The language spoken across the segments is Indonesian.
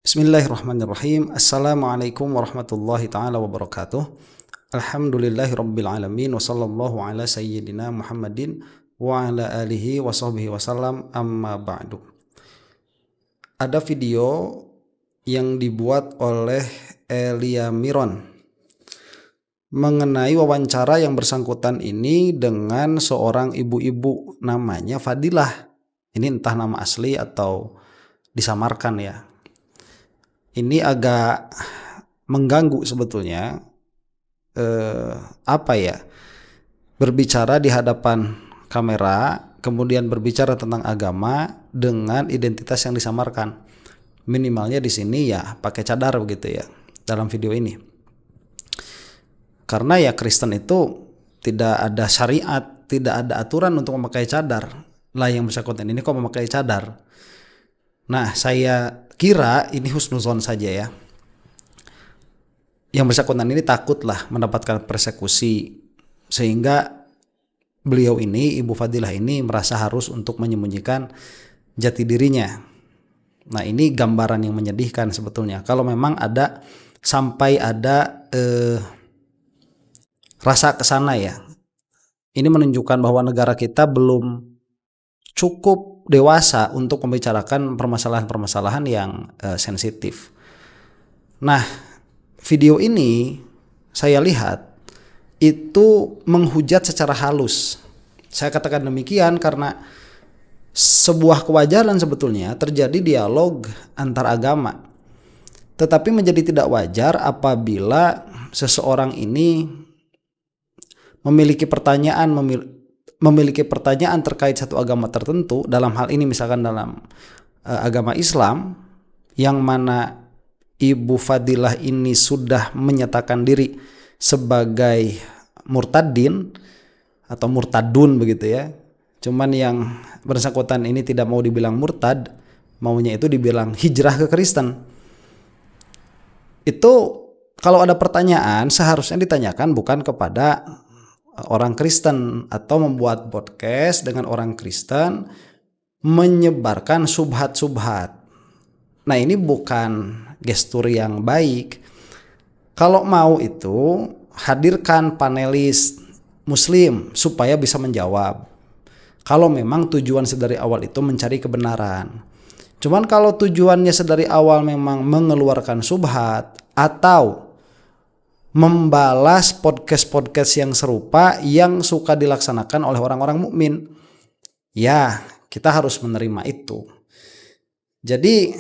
Bismillahirrahmanirrahim. Assalamualaikum warahmatullahi ta'ala wabarakatuh. Alhamdulillahirabbil alamin wa sallallahu ala sayyidina Muhammadin wa ala alihi wa sahbihi wasallam, amma ba'du. Ada video yang dibuat oleh Elia Miron mengenai wawancara yang bersangkutan ini dengan seorang ibu-ibu namanya Fadilah. Ini entah nama asli atau disamarkan ya. Ini agak mengganggu sebetulnya, berbicara di hadapan kamera, kemudian berbicara tentang agama dengan identitas yang disamarkan. Minimalnya di sini ya pakai cadar begitu ya dalam video ini. Karena ya Kristen itu tidak ada syariat, tidak ada aturan untuk memakai cadar. Lah yang bersangkutan ini kok memakai cadar. Nah, saya kira ini husnuzon saja ya. Yang bersangkutan ini takutlah mendapatkan persekusi, sehingga beliau ini, Ibu Fadilah ini merasa harus untuk menyembunyikan jati dirinya. Nah, ini gambaran yang menyedihkan sebetulnya. Kalau memang ada sampai ada rasa kesana ya. Ini menunjukkan bahwa negara kita belum cukup dewasa untuk membicarakan permasalahan-permasalahan yang sensitif. Nah, video ini saya lihat itu menghujat secara halus. Saya katakan demikian karena sebuah kewajaran sebetulnya terjadi dialog antar agama. Tetapi menjadi tidak wajar apabila seseorang ini memiliki pertanyaan terkait satu agama tertentu, dalam hal ini misalkan dalam agama Islam, yang mana Ibu Fadilah ini sudah menyatakan diri sebagai murtadin atau murtadun begitu ya. Cuman yang bersangkutan ini tidak mau dibilang murtad, maunya itu dibilang hijrah ke Kristen. Itu kalau ada pertanyaan seharusnya ditanyakan bukan kepada orang Kristen atau membuat podcast dengan orang Kristen menyebarkan subhat-subhat. Nah, ini bukan gestur yang baik. Kalau mau itu hadirkan panelis muslim supaya bisa menjawab. Kalau memang tujuan sedari awal itu mencari kebenaran. Cuman kalau tujuannya sedari awal memang mengeluarkan subhat atau membalas podcast-podcast yang serupa yang suka dilaksanakan oleh orang-orang mukmin, ya kita harus menerima itu. Jadi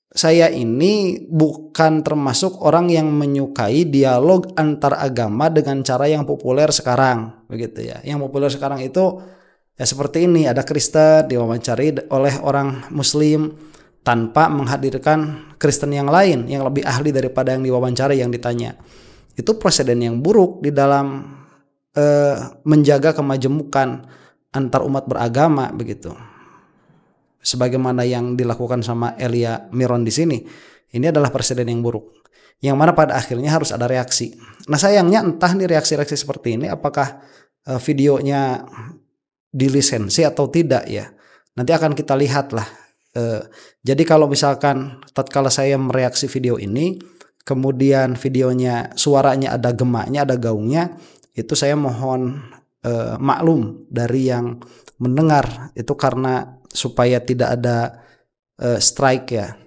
saya ini bukan termasuk orang yang menyukai dialog antar agama dengan cara yang populer sekarang, begitu ya. Yang populer sekarang itu ya seperti ini, ada Kristen diwawancari oleh orang Muslim tanpa menghadirkan Kristen yang lain yang lebih ahli daripada yang diwawancara, yang ditanya. Itu presiden yang buruk di dalam menjaga kemajemukan antar umat beragama begitu. Sebagaimana yang dilakukan sama Elia Miron di sini, ini adalah presiden yang buruk. Yang mana pada akhirnya harus ada reaksi. Nah, sayangnya entah nih reaksi-reaksi seperti ini apakah videonya dilisensi atau tidak ya. Nanti akan kita lihat lah. Jadi kalau misalkan tatkala saya mereaksi video ini, kemudian videonya suaranya ada gemaknya, ada gaungnya, itu saya mohon maklum dari yang mendengar, itu karena supaya tidak ada strike ya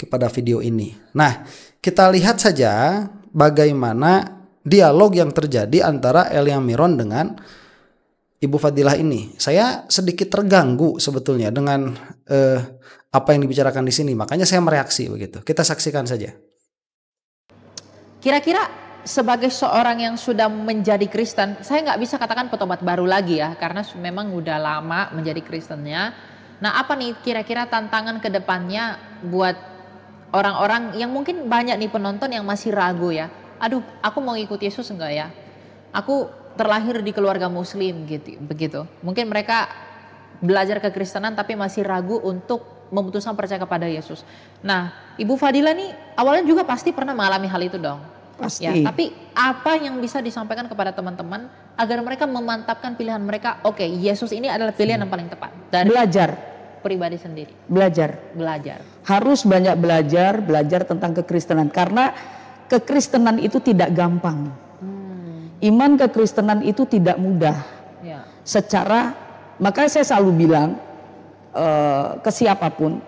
kepada video ini. Nah, kita lihat saja bagaimana dialog yang terjadi antara Elia Miron dengan Ibu Fadilah ini. Saya sedikit terganggu sebetulnya dengan apa yang dibicarakan di sini, makanya saya mereaksi begitu. Kita saksikan saja. Kira-kira sebagai seorang yang sudah menjadi Kristen, saya nggak bisa katakan petobat baru lagi ya, karena memang udah lama menjadi Kristennya. Nah, apa nih kira-kira tantangan ke depannya buat orang-orang yang mungkin banyak nih penonton yang masih ragu ya. Aduh, aku mau ikut Yesus enggak ya? Aku terlahir di keluarga Muslim gitu, begitu. Mungkin mereka belajar kekristenan tapi masih ragu untuk memutuskan percaya kepada Yesus. Nah, Ibu Fadilah nih awalnya juga pasti pernah mengalami hal itu dong. Pasti. Ya, tapi apa yang bisa disampaikan kepada teman-teman agar mereka memantapkan pilihan mereka? Oke, Yesus ini adalah pilihan yang paling tepat. Dan Belajar. pribadi sendiri? Belajar. Harus banyak belajar tentang kekristenan, karena kekristenan itu tidak gampang. Iman kekristenan itu tidak mudah. Ya. Makanya saya selalu bilang ke siapapun,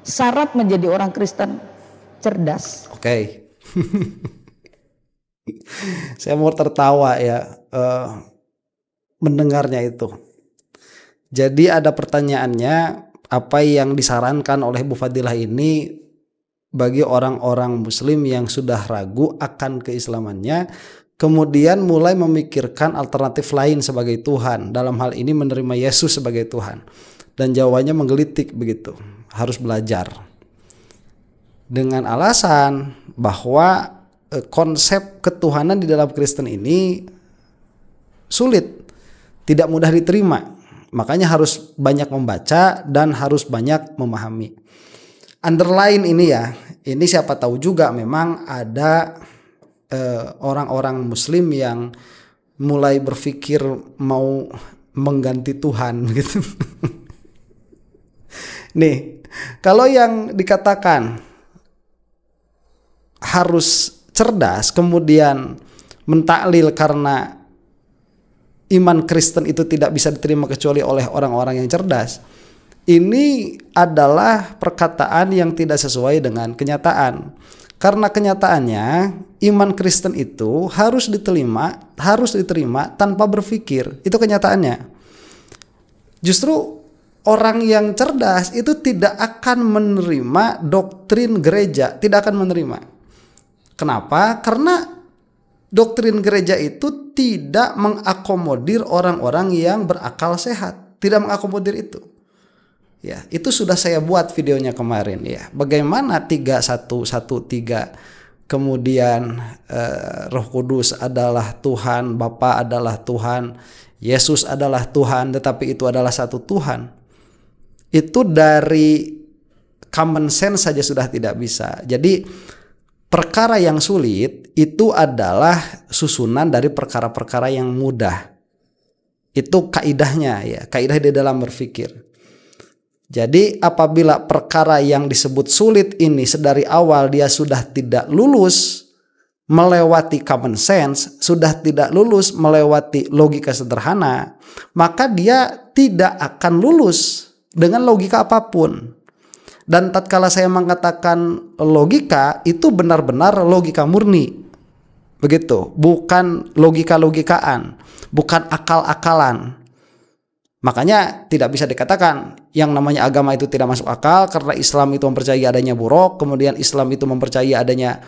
syarat menjadi orang Kristen cerdas. Oke. Saya mau tertawa ya mendengarnya itu. Jadi ada pertanyaannya, apa yang disarankan oleh Bu Fadilah ini bagi orang-orang muslim yang sudah ragu akan keislamannya, kemudian mulai memikirkan alternatif lain sebagai Tuhan, dalam hal ini menerima Yesus sebagai Tuhan. Dan jawabannya menggelitik begitu, harus belajar. Dengan alasan bahwa konsep ketuhanan di dalam Kristen ini sulit, tidak mudah diterima. Makanya harus banyak membaca dan harus banyak memahami. Underline ini ya, ini siapa tahu juga memang ada orang-orang muslim yang mulai berpikir mau mengganti Tuhan gitu. Nih, kalau yang dikatakan harus cerdas kemudian mentaklil karena iman Kristen itu tidak bisa diterima kecuali oleh orang-orang yang cerdas, ini adalah perkataan yang tidak sesuai dengan kenyataan. Karena kenyataannya iman Kristen itu harus diterima tanpa berpikir. Itu kenyataannya. Justru orang yang cerdas itu tidak akan menerima doktrin gereja, tidak akan menerima. Kenapa? Karena doktrin gereja itu tidak mengakomodir orang-orang yang berakal sehat, tidak mengakomodir itu. Ya, itu sudah saya buat videonya kemarin ya. Bagaimana 3-1-1-3, kemudian Roh Kudus adalah Tuhan, Bapa adalah Tuhan, Yesus adalah Tuhan, tetapi itu adalah satu Tuhan. Itu dari common sense saja sudah tidak bisa. Jadi perkara yang sulit itu adalah susunan dari perkara-perkara yang mudah. Itu kaidahnya ya, kaidah di dalam berpikir. Jadi apabila perkara yang disebut sulit ini sedari awal dia sudah tidak lulus melewati common sense, sudah tidak lulus melewati logika sederhana, maka dia tidak akan lulus dengan logika apapun. Dan tatkala saya mengatakan logika, itu benar-benar logika murni. Begitu, bukan logika-logikaan, bukan akal-akalan. Makanya tidak bisa dikatakan yang namanya agama itu tidak masuk akal karena Islam itu mempercayai adanya buruk, kemudian Islam itu mempercayai adanya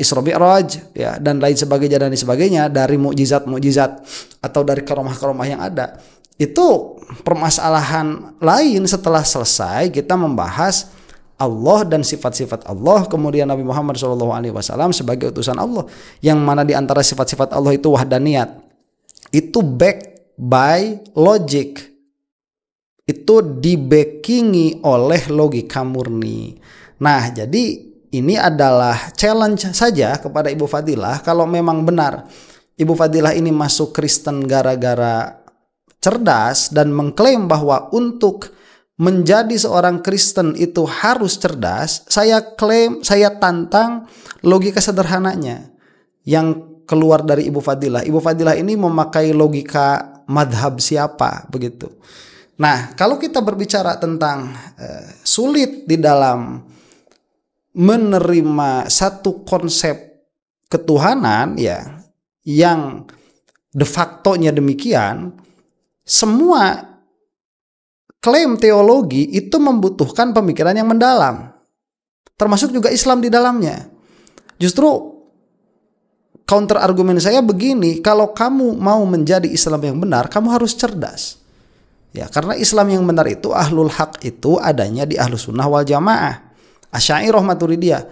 Isra Mi'raj ya, dan lain sebagainya dari mukjizat-mukjizat atau dari karomah-karomah yang ada. Itu permasalahan lain setelah selesai kita membahas Allah dan sifat-sifat Allah, kemudian Nabi Muhammad SAW sebagai utusan Allah, yang mana di antara sifat-sifat Allah itu wahdaniyat. Itu backed by logic, itu dibackingi oleh logika murni. Nah, jadi ini adalah challenge saja kepada Ibu Fadilah. Kalau memang benar Ibu Fadilah ini masuk Kristen gara-gara cerdas dan mengklaim bahwa untuk menjadi seorang Kristen itu harus cerdas, saya tantang logika sederhananya yang keluar dari Ibu Fadilah. Ibu Fadilah ini memakai logika madhab siapa begitu. Nah, kalau kita berbicara tentang sulit di dalam menerima satu konsep ketuhanan ya yang de facto-nya demikian, semua klaim teologi itu membutuhkan pemikiran yang mendalam, termasuk juga Islam di dalamnya. Justru counter argumen saya begini, kalau kamu mau menjadi Islam yang benar, kamu harus cerdas. Ya, karena Islam yang benar itu ahlul haq itu adanya di ahlus sunnah wal jamaah, Asy'ariyah Maturidiyah.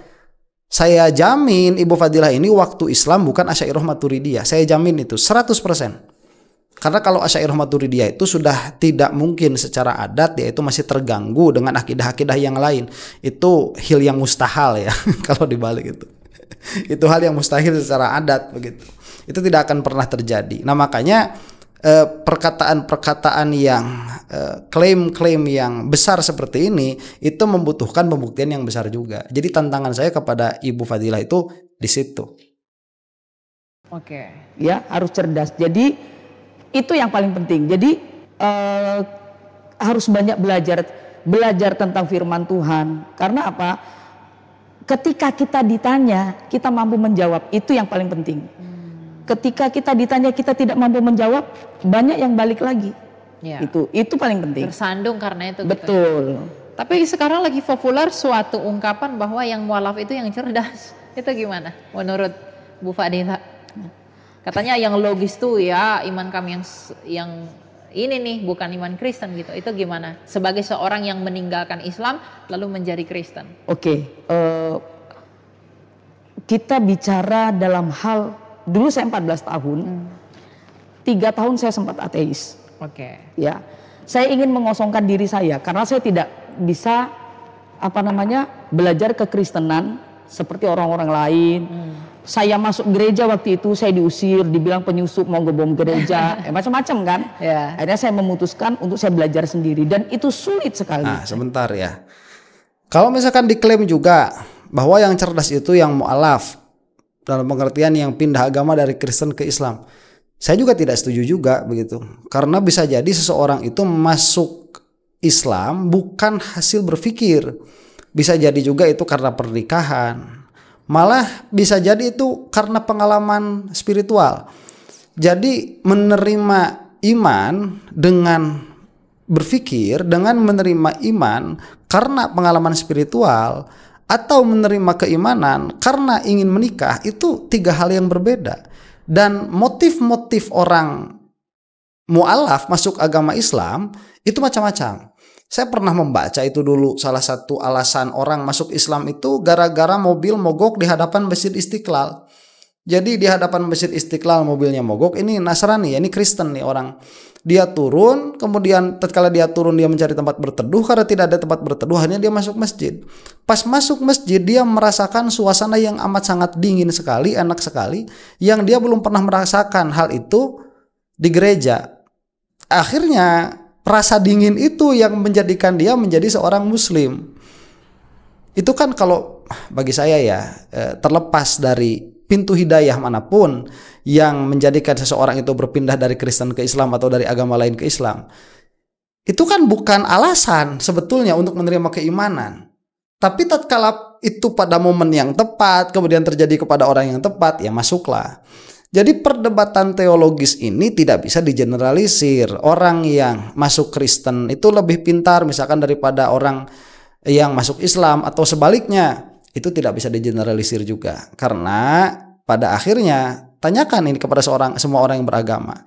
Saya jamin Ibu Fadilah ini waktu Islam bukan Asy'ariyah Maturidiyah. Saya jamin itu 100%. Karena kalau Asy'ariyah Maturidiyah itu sudah tidak mungkin secara adat, yaitu masih terganggu dengan akidah-akidah yang lain. Itu hal yang mustahil ya kalau dibalik itu. Itu hal yang mustahil secara adat begitu. Itu tidak akan pernah terjadi. Nah, makanya perkataan-perkataan yang klaim-klaim yang besar seperti ini itu membutuhkan pembuktian yang besar juga. Jadi tantangan saya kepada Ibu Fadilah itu di situ. Oke. Ya, harus cerdas. Jadi itu yang paling penting. Jadi harus banyak belajar tentang firman Tuhan. Karena apa? Ketika kita ditanya, kita mampu menjawab. Itu yang paling penting. Ketika kita ditanya, kita tidak mampu menjawab, banyak yang balik lagi. Ya. Itu paling penting. Tersandung karena itu. Betul. Gitu. Tapi sekarang lagi populer suatu ungkapan bahwa yang mualaf itu yang cerdas. Itu gimana menurut Bu Fadilah? Katanya yang logis tuh ya iman kami yang ini nih bukan iman Kristen gitu. Itu gimana? Sebagai seorang yang meninggalkan Islam lalu menjadi Kristen. Oke. Kita bicara dalam hal, dulu saya 14 tahun, 3 tahun saya sempat ateis. Oke. Ya, saya ingin mengosongkan diri saya karena saya tidak bisa belajar kekristenan seperti orang-orang lain. Saya masuk gereja waktu itu saya diusir, dibilang penyusup, mau ngebom gereja, macam-macam kan. Yeah. Akhirnya saya memutuskan untuk saya belajar sendiri dan itu sulit sekali. Nah, sebentar ya. Kalau misalkan diklaim juga bahwa yang cerdas itu yang mu'alaf, dalam pengertian yang pindah agama dari Kristen ke Islam, saya juga tidak setuju juga begitu. Karena bisa jadi seseorang itu masuk Islam bukan hasil berpikir. Bisa jadi juga itu karena pernikahan. Malah bisa jadi itu karena pengalaman spiritual. Jadi menerima iman dengan berpikir, dengan menerima iman karena pengalaman spiritual, atau menerima keimanan karena ingin menikah, itu 3 hal yang berbeda. Dan motif-motif orang mu'alaf masuk agama Islam itu macam-macam. Saya pernah membaca itu dulu, salah satu alasan orang masuk Islam itu gara-gara mobil mogok di hadapan Masjid Istiqlal. Jadi di hadapan Masjid Istiqlal mobilnya mogok, ini Nasrani, ini Kristen nih orang. Dia turun, kemudian tatkala dia turun dia mencari tempat berteduh, karena tidak ada tempat berteduh akhirnya dia masuk masjid. Pas masuk masjid dia merasakan suasana yang amat sangat dingin sekali, enak sekali, yang dia belum pernah merasakan hal itu di gereja. Akhirnya rasa dingin itu yang menjadikan dia menjadi seorang muslim. Itu kan kalau bagi saya ya, terlepas dari pintu hidayah manapun yang menjadikan seseorang itu berpindah dari Kristen ke Islam atau dari agama lain ke Islam, itu kan bukan alasan sebetulnya untuk menerima keimanan. Tapi tatkala itu pada momen yang tepat, kemudian terjadi kepada orang yang tepat, ya masuklah. Jadi perdebatan teologis ini tidak bisa digeneralisir. Orang yang masuk Kristen itu lebih pintar misalkan daripada orang yang masuk Islam atau sebaliknya. Itu tidak bisa digeneralisir juga. Karena pada akhirnya tanyakan ini kepada semua orang yang beragama.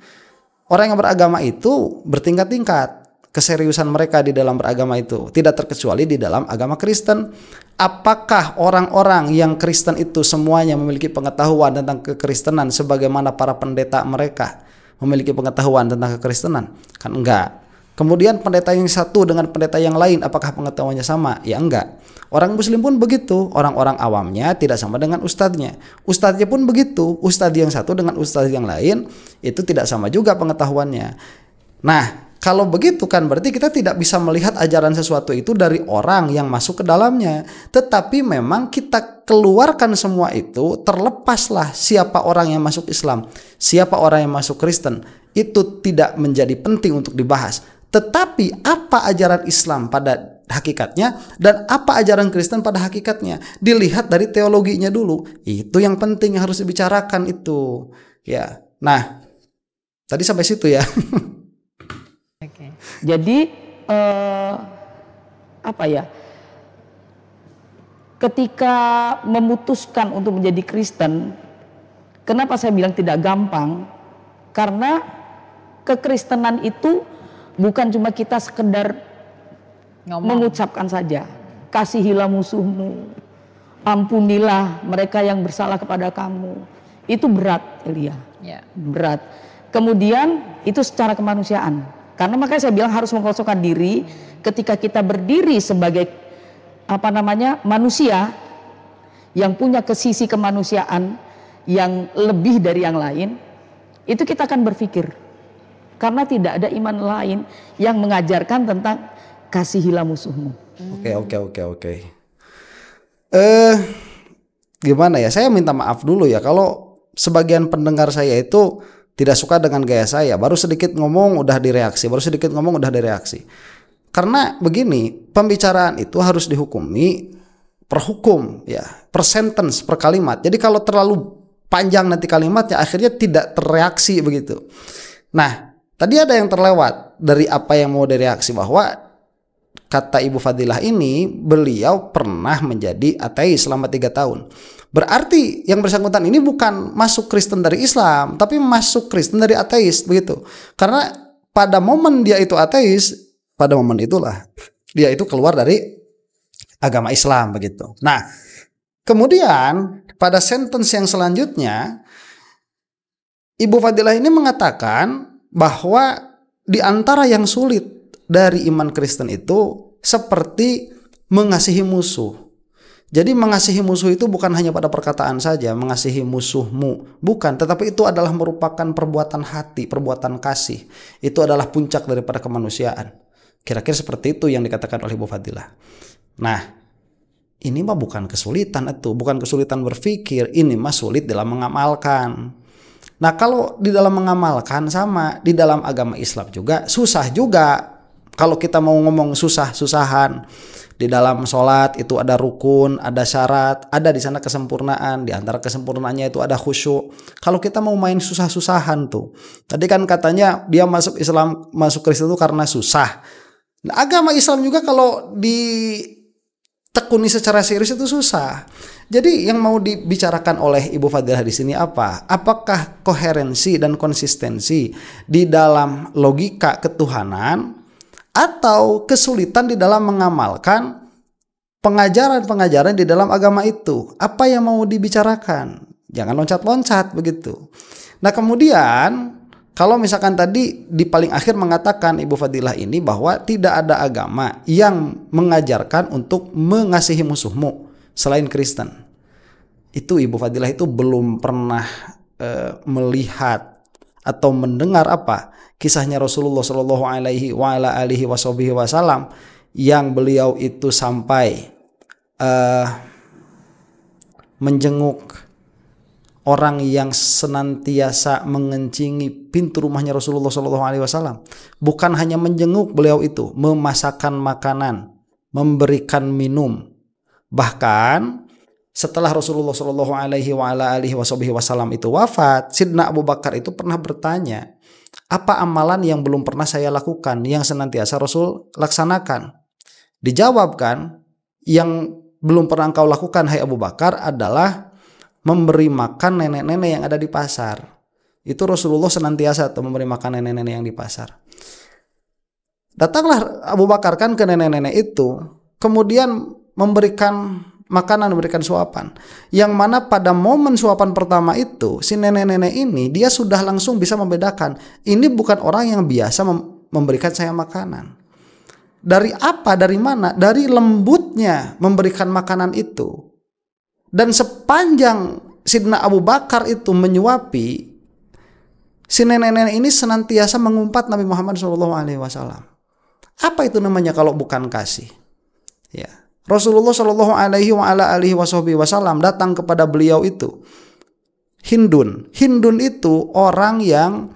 Orang yang beragama itu bertingkat-tingkat keseriusan mereka di dalam beragama itu, tidak terkecuali di dalam agama Kristen. Apakah orang-orang yang Kristen itu semuanya memiliki pengetahuan tentang kekristenan sebagaimana para pendeta mereka memiliki pengetahuan tentang kekristenan? Kan enggak. Kemudian pendeta yang satu dengan pendeta yang lain, apakah pengetahuannya sama? Ya enggak. Orang muslim pun begitu, orang-orang awamnya tidak sama dengan ustadznya. Ustadznya pun begitu, ustadz yang satu dengan ustadz yang lain itu tidak sama juga pengetahuannya. Nah, kalau begitu kan berarti kita tidak bisa melihat ajaran sesuatu itu dari orang yang masuk ke dalamnya. Tetapi memang kita keluarkan semua itu, terlepaslah siapa orang yang masuk Islam, siapa orang yang masuk Kristen. Itu tidak menjadi penting untuk dibahas. Tetapi apa ajaran Islam pada hakikatnya dan apa ajaran Kristen pada hakikatnya, dilihat dari teologinya dulu. Itu yang penting yang harus dibicarakan itu. Ya. Nah, tadi sampai situ ya. Jadi ketika memutuskan untuk menjadi Kristen, kenapa saya bilang tidak gampang? Karena kekristenan itu bukan cuma kita sekedar mengucapkan saja, kasihilah musuhmu, ampunilah mereka yang bersalah kepada kamu. Itu berat, Elia. Berat. Kemudian itu secara kemanusiaan. Karena makanya saya bilang harus mengkosongkan diri. Ketika kita berdiri sebagai manusia yang punya sisi kemanusiaan yang lebih dari yang lain, itu kita akan berpikir Karena tidak ada iman lain yang mengajarkan tentang kasihilah musuhmu. Oke. Gimana ya? Saya minta maaf dulu ya kalau sebagian pendengar saya itu tidak suka dengan gaya saya. Baru sedikit ngomong udah direaksi, Karena begini, pembicaraan itu harus dihukumi per hukum ya, per sentence, per kalimat. Jadi kalau terlalu panjang nanti kalimatnya akhirnya tidak terreaksi begitu. Nah, tadi ada yang terlewat dari apa yang mau direaksi, bahwa kata Ibu Fadilah ini beliau pernah menjadi ateis selama 3 tahun. Berarti yang bersangkutan ini bukan masuk Kristen dari Islam, tapi masuk Kristen dari ateis begitu. Karena pada momen dia itu ateis, pada momen itulah dia itu keluar dari agama Islam begitu. Nah, kemudian pada sentence yang selanjutnya Ibu Fadilah ini mengatakan bahwa di antara yang sulit dari iman Kristen itu seperti mengasihi musuh. Jadi mengasihi musuh itu bukan hanya pada perkataan saja, mengasihi musuhmu, bukan, tetapi itu adalah merupakan perbuatan hati, perbuatan kasih. Itu adalah puncak daripada kemanusiaan. Kira-kira seperti itu yang dikatakan oleh Ibu Fadilah. Nah, ini mah bukan kesulitan itu, bukan kesulitan berpikir, ini mah sulit dalam mengamalkan. Nah, kalau di dalam mengamalkan sama di dalam agama Islam juga susah juga. Kalau kita mau ngomong susah-susahan, di dalam sholat itu ada rukun, ada syarat, ada di sana kesempurnaan. Di antara kesempurnaannya itu ada khusyuk. Kalau kita mau main susah-susahan tuh, tadi kan katanya dia masuk Islam, masuk Kristen itu karena susah. Nah, agama Islam juga kalau ditekuni secara serius itu susah. Jadi yang mau dibicarakan oleh Ibu Fadilah di sini apa? Apakah koherensi dan konsistensi di dalam logika ketuhanan atau kesulitan di dalam mengamalkan pengajaran-pengajaran di dalam agama itu? Apa yang mau dibicarakan? Jangan loncat-loncat begitu. Nah, kemudian kalau misalkan tadi di paling akhir mengatakan Ibu Fadilah ini bahwa tidak ada agama yang mengajarkan untuk mengasihi musuhmu selain Kristen. Itu Ibu Fadilah itu belum pernah melihat atau mendengar apa kisahnya Rasulullah Shallallahu Alaihi Wasallam yang beliau itu sampai menjenguk orang yang senantiasa mengencingi pintu rumahnya Rasulullah Shallallahu Alaihi Wasallam. Bukan hanya menjenguk, beliau itu memasakkan makanan, memberikan minum. Bahkan setelah Rasulullah Shallallahu Alaihi Wasallam itu wafat, Sidna Abu Bakar itu pernah bertanya, apa amalan yang belum pernah saya lakukan yang senantiasa Rasul laksanakan? Dijawabkan, yang belum pernah engkau lakukan hai Abu Bakar adalah memberi makan nenek-nenek yang ada di pasar. Itu Rasulullah senantiasa tuh memberi makan nenek-nenek yang di pasar. Datanglah Abu Bakar kan ke nenek-nenek itu, kemudian memberikan makanan, memberikan suapan. Yang mana pada momen suapan pertama itu, si nenek-nenek ini dia sudah langsung bisa membedakan, ini bukan orang yang biasa memberikan saya makanan. Dari apa? Dari mana? Dari lembutnya memberikan makanan itu. Dan sepanjang Sidna Abu Bakar itu menyuapi, si nenek-nenek ini senantiasa mengumpat Nabi Muhammad SAW. Apa itu namanya kalau bukan kasih? Ya, Rasulullah Shallallahu Alaihi Wasallam datang kepada beliau itu Hindun. Hindun itu orang yang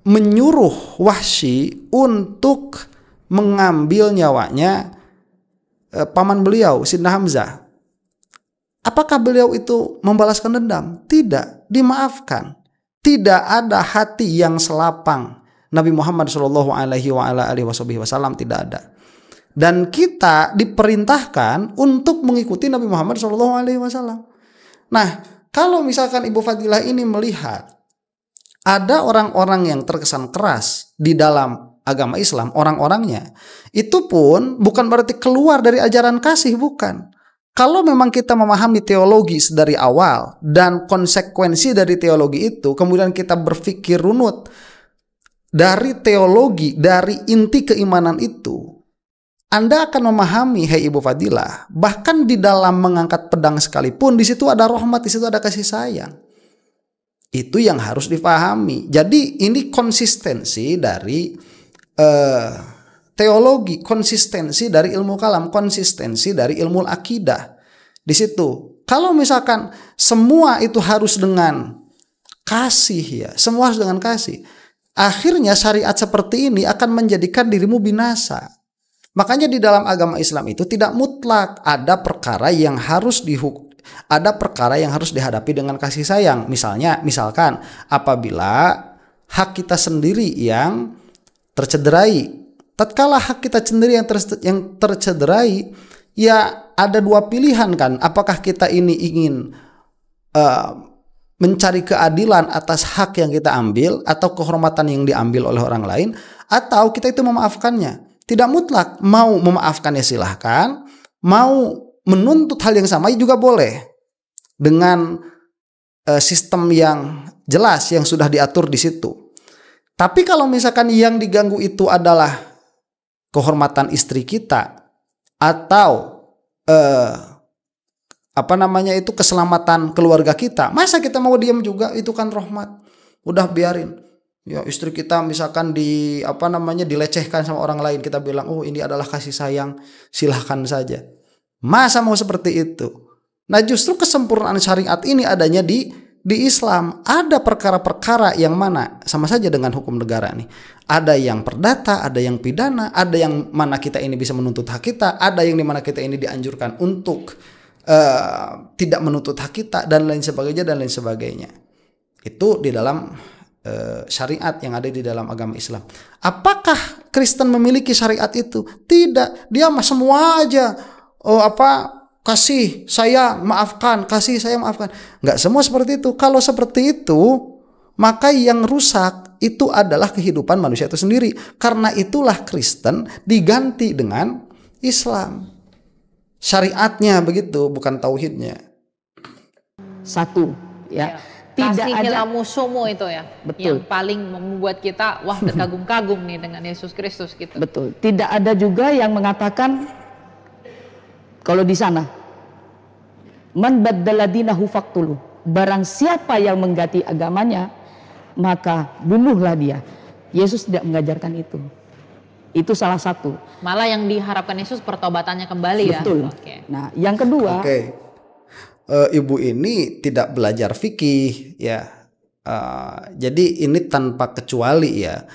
menyuruh Wahsy untuk mengambil nyawanya paman beliau Sidna Hamzah. Apakah beliau itu membalaskan dendam? Tidak, dimaafkan. Tidak ada hati yang selapang Nabi Muhammad Shallallahu Alaihi Wasallam, tidak ada. Dan kita diperintahkan untuk mengikuti Nabi Muhammad Shallallahu Alaihi Wasallam. Nah, kalau misalkan Ibu Fadilah ini melihat ada orang-orang yang terkesan keras di dalam agama Islam, orang-orangnya itu pun bukan berarti keluar dari ajaran kasih, bukan. Kalau memang kita memahami teologi dari awal dan konsekuensi dari teologi itu, kemudian kita berpikir runut dari teologi, dari inti keimanan itu, Anda akan memahami, hai Ibu Fadilah, bahkan di dalam mengangkat pedang sekalipun, di situ ada rahmat, di situ ada kasih sayang. Itu yang harus dipahami. Jadi ini konsistensi dari teologi, konsistensi dari ilmu kalam, konsistensi dari ilmu akidah. Di situ, kalau misalkan semua itu harus dengan kasih ya, semua harus dengan kasih, akhirnya syariat seperti ini akan menjadikan dirimu binasa. Makanya di dalam agama Islam itu tidak mutlak, ada perkara yang harus dihadapi dengan kasih sayang. Misalkan apabila hak kita sendiri yang tercederai, tatkala hak kita sendiri yang tercederai, ya ada dua pilihan kan. Apakah kita ini ingin mencari keadilan atas hak yang kita ambil atau kehormatan yang diambil oleh orang lain, atau kita itu memaafkannya. Tidak mutlak, mau memaafkannya silahkan, mau menuntut hal yang sama juga boleh, dengan sistem yang jelas yang sudah diatur di situ. Tapi kalau misalkan yang diganggu itu adalah kehormatan istri kita atau keselamatan keluarga kita, masa kita mau diam juga? Itu kan rahmat. Udah biarin. Ya istri kita misalkan dilecehkan sama orang lain, kita bilang oh ini adalah kasih sayang, silahkan saja. Masa mau seperti itu? Nah justru kesempurnaan syariat ini adanya di Islam. Ada perkara-perkara yang mana sama saja dengan hukum negara nih. Ada yang perdata, ada yang pidana, ada yang mana kita ini bisa menuntut hak kita, ada yang dimana kita ini dianjurkan untuk tidak menuntut hak kita dan lain sebagainya. Itu di dalam syariat yang ada di dalam agama Islam. Apakah Kristen memiliki syariat itu? Tidak. Dia semua aja kasih saya maafkan. Nggak semua seperti itu. Kalau seperti itu, maka yang rusak itu adalah kehidupan manusia itu sendiri. Karena itulah Kristen diganti dengan Islam. Syariatnya begitu, bukan tauhidnya. Satu, ya. Tidak kasihilah musuhmu itu ya. Betul. Yang paling membuat kita terkagum-kagum nih dengan Yesus Kristus gitu. Betul. Tidak ada juga yang mengatakan kalau di sana man baddala dinahu faqtuluh, barang siapa yang mengganti agamanya maka bunuhlah dia. Yesus tidak mengajarkan itu. Itu salah satu. Malah yang diharapkan Yesus pertobatannya kembali. Betul. Ya. Oke. Nah, yang kedua, ibu ini tidak belajar fikih ya, jadi ini tanpa kecuali ya,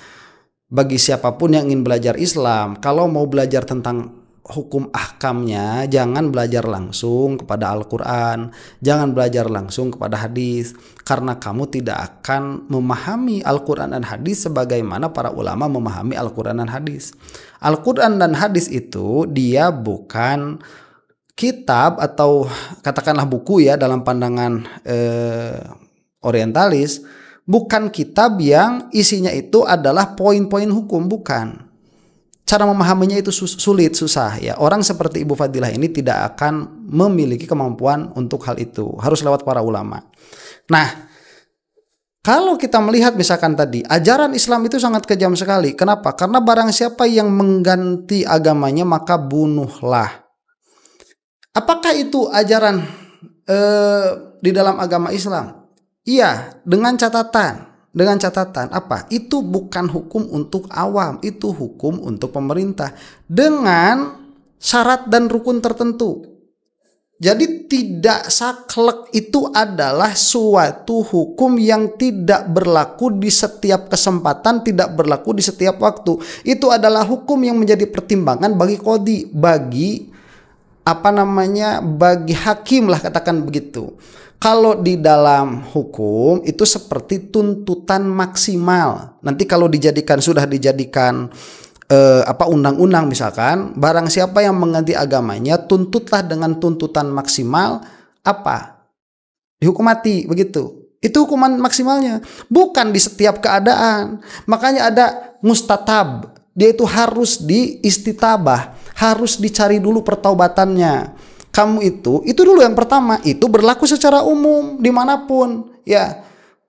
bagi siapapun yang ingin belajar Islam, kalau mau belajar tentang hukum ahkamnya, jangan belajar langsung kepada Al-Quran, jangan belajar langsung kepada hadis, karena kamu tidak akan memahami Al-Quran dan hadis sebagaimana para ulama memahami Al-Quran dan hadis. Al-Quran dan hadis itu dia bukan kitab atau katakanlah buku ya dalam pandangan orientalis, bukan kitab yang isinya itu adalah poin-poin hukum, bukan. Cara memahaminya itu sulit, susah ya. Orang seperti Ibu Fadilah ini tidak akan memiliki kemampuan untuk hal itu, harus lewat para ulama. Nah, kalau kita melihat misalkan tadi, ajaran Islam itu sangat kejam sekali. Kenapa? Karena barang siapa yang mengganti agamanya maka bunuhlah. Apakah itu ajaran di dalam agama Islam? Iya, dengan catatan apa? Itu bukan hukum untuk awam, itu hukum untuk pemerintah dengan syarat dan rukun tertentu. Jadi tidak saklek itu adalah suatu hukum yang tidak berlaku di setiap kesempatan, tidak berlaku di setiap waktu. Itu adalah hukum yang menjadi pertimbangan bagi qadhi, bagi hakim lah, katakan begitu. Kalau di dalam hukum itu seperti tuntutan maksimal. Nanti kalau sudah dijadikan undang-undang misalkan, barang siapa yang mengganti agamanya tuntutlah dengan tuntutan maksimal dihukum mati, begitu. Itu hukuman maksimalnya, bukan di setiap keadaan. Makanya ada mustatab, dia itu harus diistitabah, harus dicari dulu pertaubatannya. Kamu itu dulu yang pertama, itu berlaku secara umum dimanapun ya.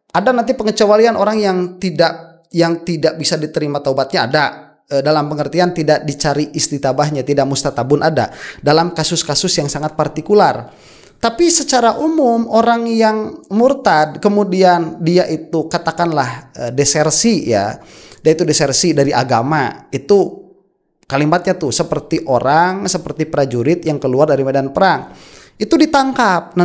Ada nanti pengecualian orang yang tidak bisa diterima taubatnya, ada. Dalam pengertian tidak dicari istitabahnya, tidak mustatabun, ada dalam kasus-kasus yang sangat partikular. Tapi secara umum orang yang murtad kemudian dia itu katakanlah desersi ya, dia itu desersi dari agama, itu kalimatnya tuh seperti prajurit yang keluar dari medan perang. Itu ditangkap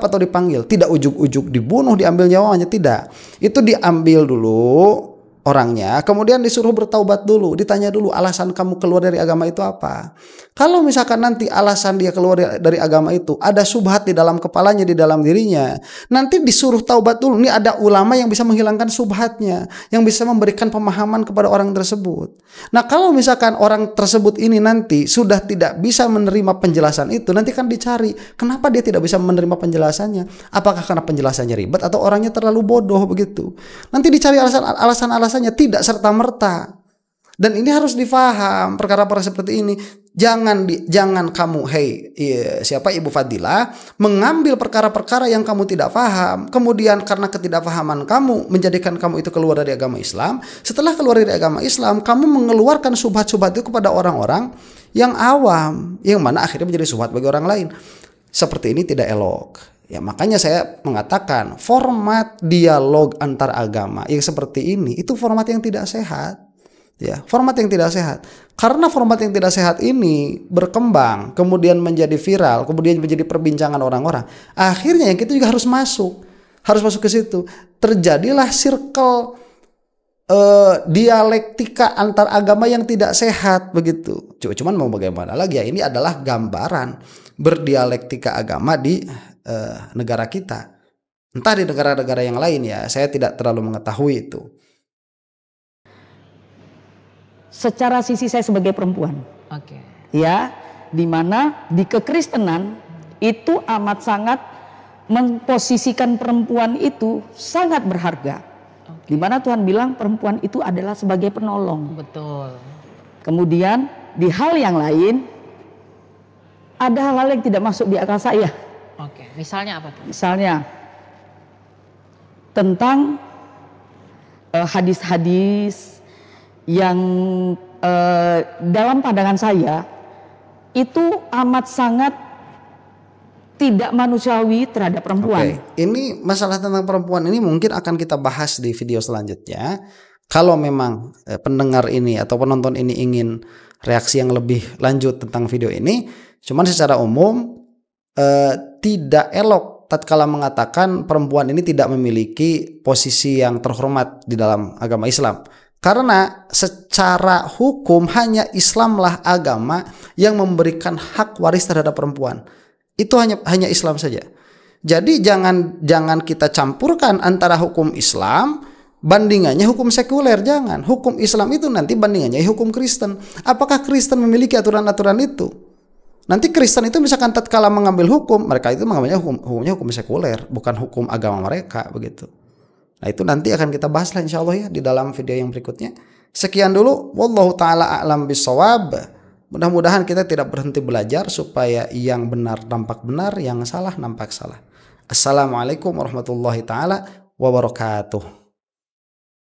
atau dipanggil, tidak ujuk-ujuk dibunuh, diambil nyawanya, tidak. Itu diambil dulu orangnya, kemudian disuruh bertaubat dulu, ditanya dulu alasan kamu keluar dari agama itu apa. Kalau misalkan nanti alasan dia keluar dari agama itu ada subhat di dalam kepalanya, di dalam dirinya, nanti disuruh taubat dulu. Ini ada ulama yang bisa menghilangkan subhatnya, yang bisa memberikan pemahaman kepada orang tersebut. Nah, kalau misalkan orang tersebut ini nanti sudah tidak bisa menerima penjelasan itu, nanti kan dicari kenapa dia tidak bisa menerima penjelasannya. Apakah karena penjelasannya ribet atau orangnya terlalu bodoh begitu. Nanti dicari alasan-alasannya, tidak serta-merta. Dan ini harus difaham perkara-perkara seperti ini. Jangan kamu, Ibu Fadilah, mengambil perkara-perkara yang kamu tidak paham, kemudian karena ketidakpahaman kamu menjadikan kamu itu keluar dari agama Islam. Setelah keluar dari agama Islam, kamu mengeluarkan subhat-subhat itu kepada orang-orang yang awam, yang mana akhirnya menjadi subhat bagi orang lain. Seperti ini tidak elok. Ya, makanya saya mengatakan format dialog antar agama yang seperti ini itu format yang tidak sehat. Ya, format yang tidak sehat. Karena format yang tidak sehat ini berkembang, kemudian menjadi viral, kemudian menjadi perbincangan orang-orang. Akhirnya yang kita juga harus masuk ke situ. Terjadilah circle dialektika antar agama yang tidak sehat begitu. Cuman mau bagaimana lagi ya, ini adalah gambaran berdialektika agama di negara kita. Entah di negara-negara yang lain ya, saya tidak terlalu mengetahui itu. Secara sisi saya sebagai perempuan, ya, dimana di kekristenan itu amat sangat memposisikan perempuan itu sangat berharga. Dimana Tuhan bilang perempuan itu adalah sebagai penolong. Betul. Kemudian di hal yang lain ada hal-hal yang tidak masuk di akal saya. Misalnya apa tuh? Misalnya tentang hadis-hadis yang dalam pandangan saya itu amat sangat tidak manusiawi terhadap perempuan. Ini masalah tentang perempuan ini mungkin akan kita bahas di video selanjutnya. Kalau memang pendengar ini atau penonton ini ingin reaksi yang lebih lanjut tentang video ini, cuman secara umum tidak elok tatkala mengatakan perempuan ini tidak memiliki posisi yang terhormat di dalam agama Islam. Karena secara hukum hanya Islamlah agama yang memberikan hak waris terhadap perempuan. Itu hanya Islam saja. Jadi jangan kita campurkan antara hukum Islam bandingannya hukum sekuler, jangan. Hukum Islam itu nanti bandingannya hukum Kristen. Apakah Kristen memiliki aturan-aturan itu? Nanti Kristen itu misalkan tatkala mengambil hukum, mereka itu mengambilnya hukumnya hukum sekuler, bukan hukum agama mereka begitu. Nah, itu nanti akan kita bahas lah insyaallah ya di dalam video yang berikutnya. Sekian dulu, wallahu taala a'lam bishawab. Mudah-mudahan kita tidak berhenti belajar supaya yang benar nampak benar, yang salah nampak salah. Assalamualaikum warahmatullahi taala wabarakatuh.